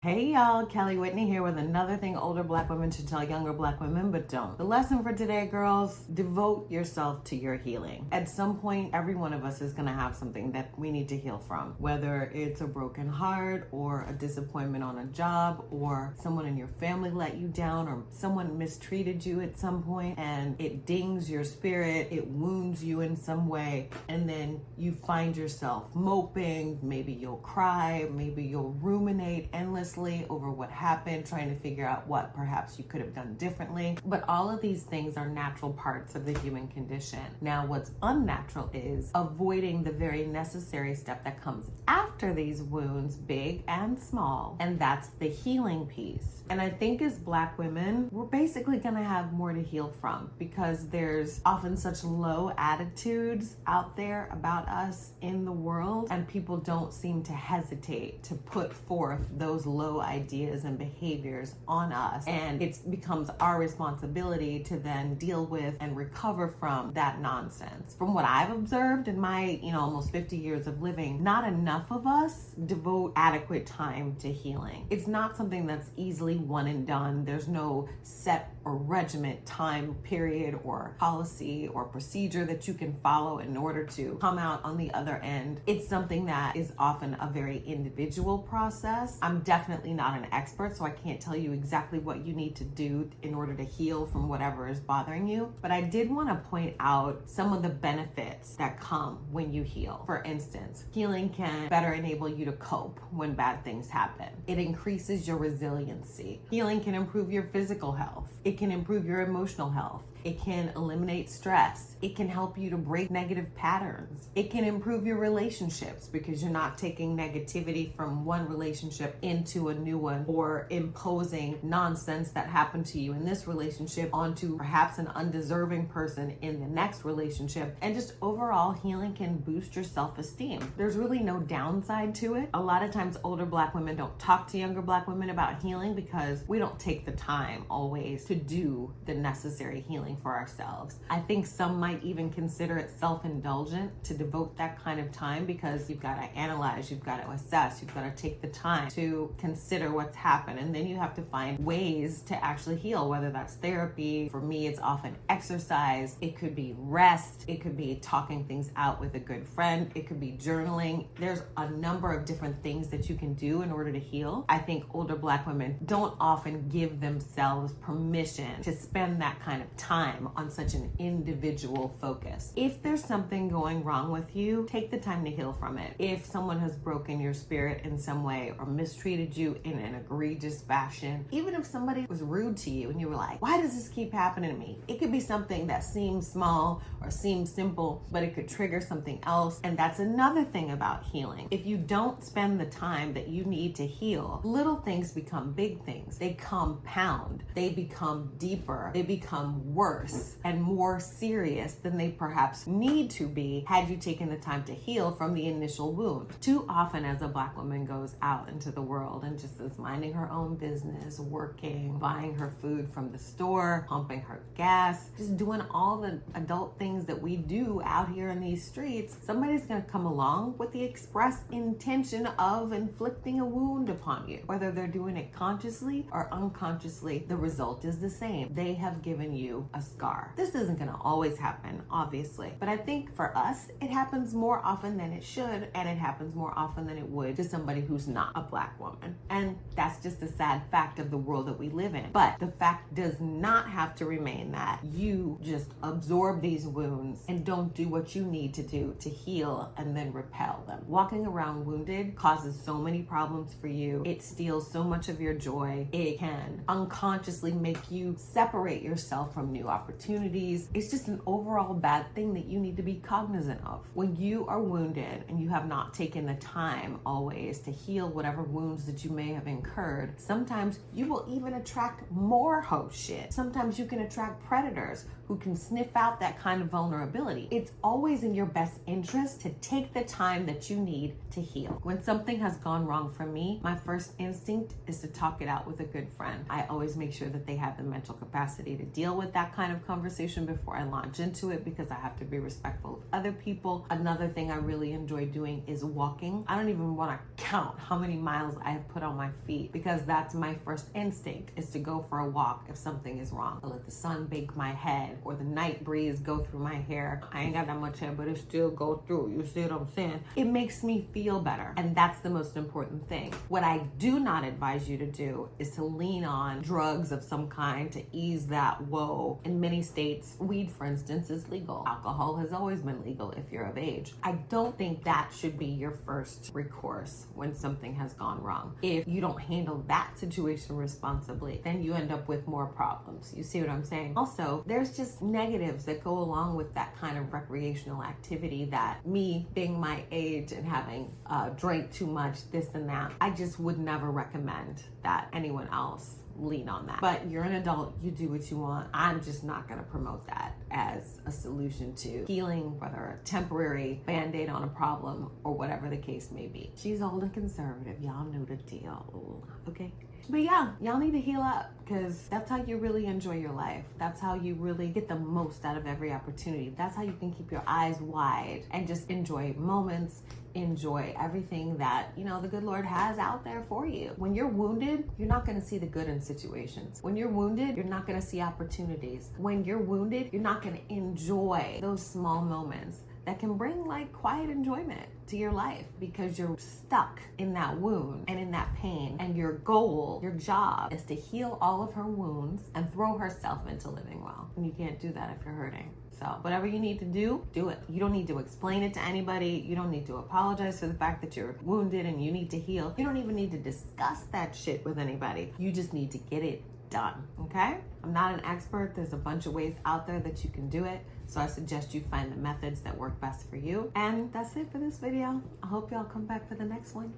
Hey y'all, Kelly Whitney here with another thing older black women should tell younger black women but don't. The lesson for today, girls, devote yourself to your healing. At some point, every one of us is gonna have something that we need to heal from. Whether it's a broken heart or a disappointment on a job or someone in your family let you down or someone mistreated you at some point and it dings your spirit, it wounds you in some way, and then you find yourself moping, maybe you'll cry, maybe you'll ruminate endlessly over what happened, trying to figure out what perhaps you could have done differently. But all of these things are natural parts of the human condition. Now, what's unnatural is avoiding the very necessary step that comes after these wounds, big and small, and that's the healing piece. And I think as black women, we're basically gonna have more to heal from because there's often such low attitudes out there about us in the world, and people don't seem to hesitate to put forth those low ideas and behaviors on us, and it becomes our responsibility to then deal with and recover from that nonsense. From what I've observed in my almost 50 years of living, not enough of us devote adequate time to healing. It's not something that's easily one and done. There's no set or regiment time period or policy or procedure that you can follow in order to come out on the other end. It's something that is often a very individual process. I'm definitely not an expert, so I can't tell you exactly what you need to do in order to heal from whatever is bothering you. But I did want to point out some of the benefits that come when you heal. For instance, healing can better enable you to cope when bad things happen. It increases your resiliency. Healing can improve your physical health. It can improve your emotional health. It can eliminate stress. It can help you to break negative patterns. It can improve your relationships because you're not taking negativity from one relationship into a new one or imposing nonsense that happened to you in this relationship onto perhaps an undeserving person in the next relationship. And just overall, healing can boost your self-esteem. There's really no downside to it. A lot of times older black women don't talk to younger black women about healing because we don't take the time always to do the necessary healing for ourselves. I think some might even consider it self-indulgent to devote that kind of time because you've got to analyze, you've got to assess, you've got to take the time to consider what's happened, and then you have to find ways to actually heal, whether that's therapy. For me, it's often exercise. It could be rest. It could be talking things out with a good friend. It could be journaling. There's a number of different things that you can do in order to heal. I think older black women don't often give themselves permission to spend that kind of time on such an individual focus. If there's something going wrong with you, take the time to heal from it. If someone has broken your spirit in some way or mistreated you in an egregious fashion, even if somebody was rude to you and you were like, why does this keep happening to me? It could be something that seems small or seems simple, but it could trigger something else. And that's another thing about healing. If you don't spend the time that you need to heal, little things become big things. They compound. They become deeper. They become worse and more serious than they perhaps need to be had you taken the time to heal from the initial wound. Too often as a black woman goes out into the world and just is minding her own business, working, buying her food from the store, pumping her gas, just doing all the adult things that we do out here in these streets, somebody's gonna come along with the express intention of inflicting a wound upon you. Whether they're doing it consciously or unconsciously, the result is the same. They have given you a scar. This isn't going to always happen, obviously, but I think for us, it happens more often than it should, and it happens more often than it would to somebody who's not a black woman. And that's just a sad fact of the world that we live in. But the fact does not have to remain that you just absorb these wounds and don't do what you need to do to heal and then repel them. Walking around wounded causes so many problems for you. It steals so much of your joy. It can unconsciously make you separate yourself from new opportunities. It's just an overall bad thing that you need to be cognizant of. When you are wounded and you have not taken the time always to heal whatever wounds that you may have incurred, sometimes you will even attract more hoe shit. Sometimes you can attract predators who can sniff out that kind of vulnerability. It's always in your best interest to take the time that you need to heal. When something has gone wrong for me, my first instinct is to talk it out with a good friend. I always make sure that they have the mental capacity to deal with that kind of conversation before I launch into it because I have to be respectful of other people. Another thing I really enjoy doing is walking. I don't even want to count how many miles I have put on my feet because that's my first instinct, is to go for a walk if something is wrong. I let the sun bake my head or the night breeze go through my hair. I ain't got that much hair, but it still goes through. You see what I'm saying? It makes me feel better. And that's the most important thing. What I do not advise you to do is to lean on drugs of some kind to ease that woe. In many states, weed, for instance, is legal. Alcohol has always been legal if you're of age. I don't think that should be your first recourse when something has gone wrong. If you don't handle that situation responsibly, then you end up with more problems. You see what I'm saying? Also, there's just negatives that go along with that kind of recreational activity that me being my age and having drank too much, this and that, I just would never recommend that anyone else lean on that. But you're an adult, you do what you want. I'm just not going to promote that as a solution to healing, whether a temporary band-aid on a problem or whatever the case may be. She's old and conservative. Y'all know the deal. Okay? But yeah, y'all need to heal up because that's how you really enjoy your life. That's how you really get the most out of every opportunity. That's how you can keep your eyes wide and just enjoy moments, enjoy everything that, you know, the good Lord has out there for you. When you're wounded, you're not going to see the good in situations. When you're wounded, you're not going to see opportunities. When you're wounded, you're not going to enjoy those small moments that can bring like quiet enjoyment to your life because you're stuck in that wound and in that pain. And your goal, your job is to heal all of her wounds and throw herself into living well. And you can't do that if you're hurting. So whatever you need to do, do it. You don't need to explain it to anybody. You don't need to apologize for the fact that you're wounded and you need to heal. You don't even need to discuss that shit with anybody. You just need to get it done, okay? I'm not an expert. There's a bunch of ways out there that you can do it. So I suggest you find the methods that work best for you. And that's it for this video. I hope y'all come back for the next one.